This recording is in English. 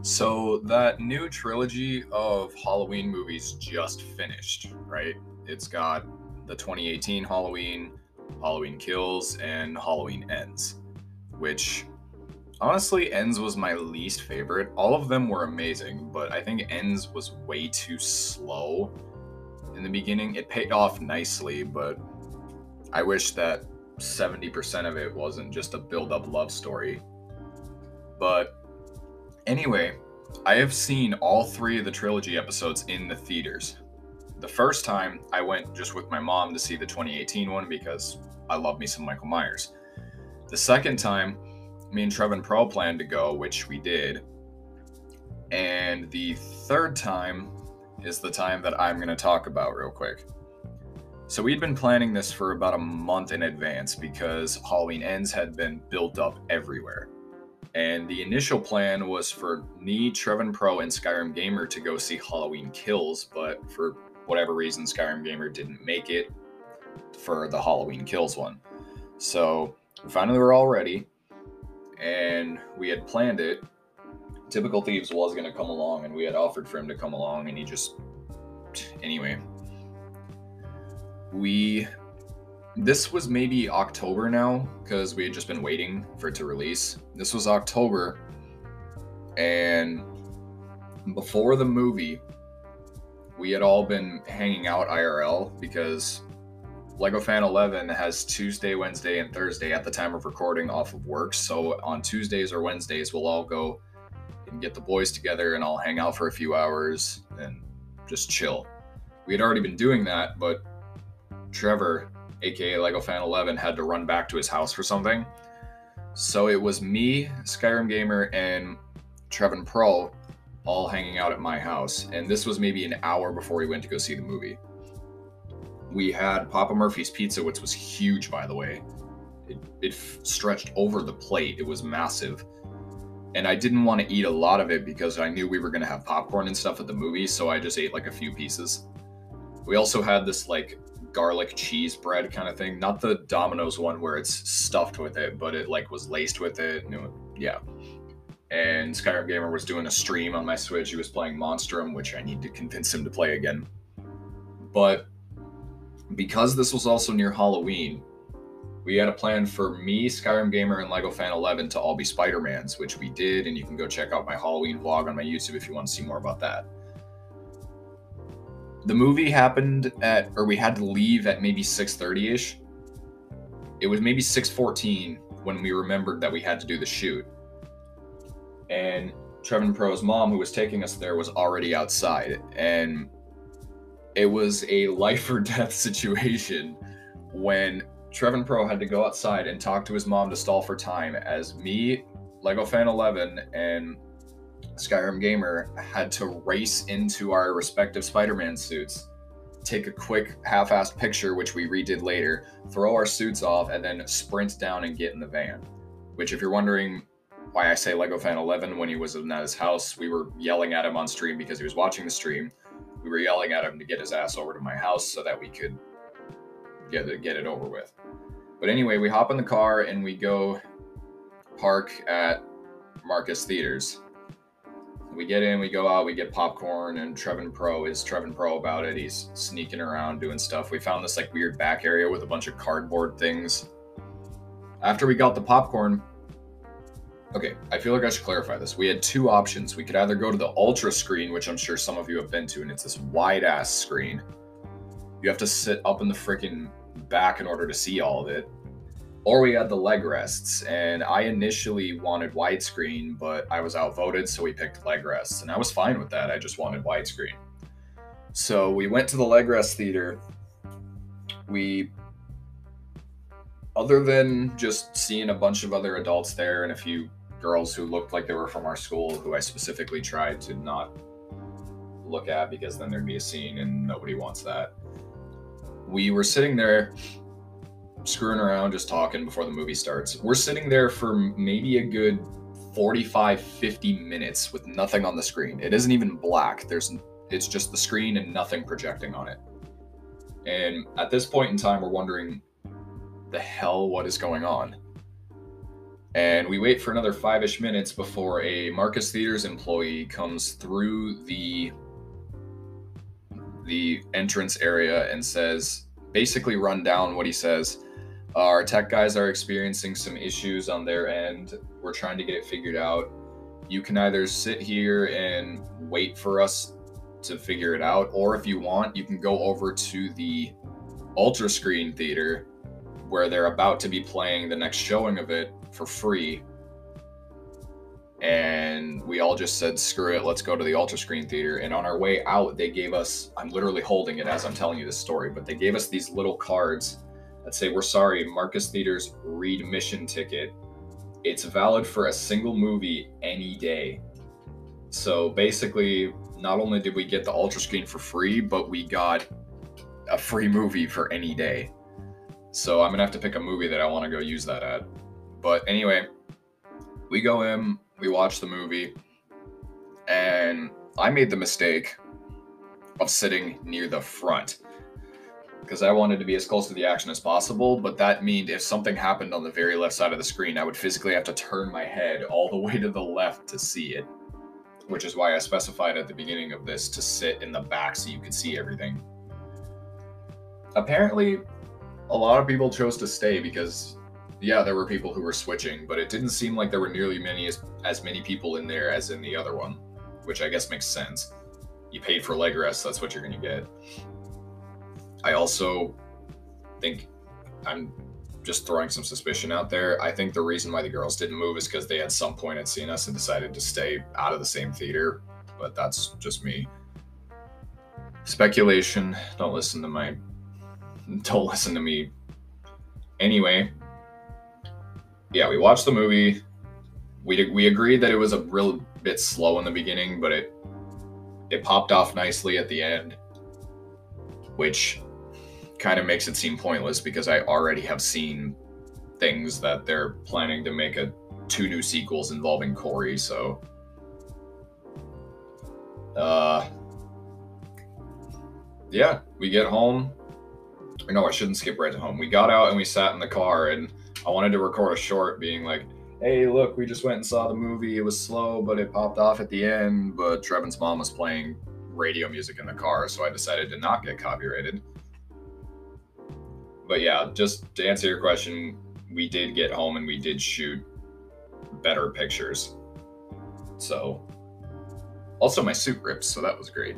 So that new trilogy of Halloween movies just finished, right? It's got the 2018 Halloween, Halloween Kills, and Halloween Ends, which honestly, Ends was my least favorite. All of them were amazing, but I think Ends was way too slow in the beginning. It paid off nicely, but I wish that 70% of it wasn't just a build up love story. But anyway, I have seen all three of the trilogy episodes in the theaters. The first time, I went just with my mom to see the 2018 one because I love me some Michael Myers. The second time, me and Trev and Pro planned to go, which we did. And the third time is the time that I'm going to talk about real quick. So we'd been planning this for about a month in advance because Halloween Ends had been built up everywhere. And the initial plan was for me, Trevin Pro, and Skyrim Gamer to go see Halloween Kills, but for whatever reason, Skyrim Gamer didn't make it for the Halloween Kills one. So finally, we're all ready, and we had planned it. Typical Thieves was going to come along, and we had offered for him to come along, and he just. Anyway. This was maybe October now, because we had just been waiting for it to release. This was October, and before the movie, we had all been hanging out IRL, because Lego Fan 11 has Tuesday, Wednesday, and Thursday at the time of recording off of work, so on Tuesdays or Wednesdays, we'll all go and get the boys together, and I'll hang out for a few hours, and just chill. We had already been doing that, but Trevor, aka Lego Fan 11, had to run back to his house for something. So it was me, Skyrim Gamer, and Trevin Pro all hanging out at my house. And this was maybe an hour before we went to go see the movie. We had Papa Murphy's Pizza, which was huge, by the way. It stretched over the plate. It was massive. And I didn't want to eat a lot of it because I knew we were going to have popcorn and stuff at the movie, so I just ate like a few pieces. We also had this like garlic cheese bread kind of thing, not the Domino's one where it's stuffed with it, but it like was laced with it. Yeah. And Skyrim Gamer was doing a stream on my Switch. He was playing Monstrum, which I need to convince him to play again. But because this was also near Halloween, we had a plan for me, Skyrim Gamer, and Lego Fan 11 to all be Spider-Mans, which we did, and you can go check out my Halloween vlog on my YouTube if you want to see more about that. The movie happened we had to leave at maybe 6:30-ish. It was maybe 6:14 when we remembered that we had to do the shoot. And Trevin Pro's mom, who was taking us there, was already outside. And it was a life or death situation when Trevin Pro had to go outside and talk to his mom to stall for time as me, Lego Fan 11, and Skyrim Gamer had to race into our respective Spider-Man suits, take a quick half-assed picture, which we redid later, throw our suits off, and then sprint down and get in the van. Which, if you're wondering why I say Lego Fan 11 when he was at his house, we were yelling at him on stream because he was watching the stream. We were yelling at him to get his ass over to my house so that we could get it over with. But anyway, we hop in the car and we go park at Marcus Theaters. We get in, we go out, we get popcorn, and Trevin Pro is Trevin Pro about it. He's sneaking around doing stuff. We found this like weird back area with a bunch of cardboard things. After we got the popcorn, okay, I feel like I should clarify this. We had two options. We could either go to the Ultra screen, which I'm sure some of you have been to, and it's this wide-ass screen. You have to sit up in the freaking back in order to see all of it. Or we had the leg rests, and I initially wanted widescreen, but I was outvoted, so we picked leg rests, and I was fine with that. I just wanted widescreen. So we went to the leg rest theater. Other than just seeing a bunch of other adults there and a few girls who looked like they were from our school, who I specifically tried to not look at because then there'd be a scene and nobody wants that. We were sitting there screwing around, just talking before the movie starts. We're sitting there for maybe a good 45-50 minutes with nothing on the screen. It isn't even black. It's just the screen and nothing projecting on it. And at this point in time, we're wondering, the hell, what is going on? And we wait for another 5-ish minutes before a Marcus Theaters employee comes through the entrance area and says, basically run down what he says. Our tech guys are experiencing some issues on their end. We're trying to get it figured out. You can either sit here and wait for us to figure it out, or if you want, you can go over to the Ultra Screen Theater where they're about to be playing the next showing of it for free. And we all just said, screw it, let's go to the Ultra Screen Theater. And on our way out, they gave us, I'm literally holding it as I'm telling you this story, but they gave us these little cards that say, we're sorry, Marcus Theaters readmission ticket. It's valid for a single movie any day. So basically, not only did we get the Ultra Screen for free, but we got a free movie for any day. So I'm gonna have to pick a movie that I want to go use that at. But anyway, we go in, we watch the movie, and I made the mistake of sitting near the front because I wanted to be as close to the action as possible, but that meant if something happened on the very left side of the screen, I would physically have to turn my head all the way to the left to see it, which is why I specified at the beginning of this to sit in the back so you could see everything. Apparently, a lot of people chose to stay because, yeah, there were people who were switching, but it didn't seem like there were nearly as many people in there as in the other one, which I guess makes sense. You paid for leg rest, that's what you're going to get. I also think, I'm just throwing some suspicion out there, I think the reason why the girls didn't move is because they at some point had seen us and decided to stay out of the same theater, but that's just me. Speculation, don't listen to me. Anyway, yeah, we watched the movie. We agreed that it was a real bit slow in the beginning, but it popped off nicely at the end, which kind of makes it seem pointless because I already have seen things that they're planning to make 2 new sequels involving Corey, so yeah, we get home. No, I shouldn't skip right to home. We got out and we sat in the car, and I wanted to record a short being like, hey, look, we just went and saw the movie. It was slow, but it popped off at the end. But Trevin's mom was playing radio music in the car, so I decided to not get copyrighted. But yeah, just to answer your question, we did get home and we did shoot better pictures. So, also my suit ripped, so that was great.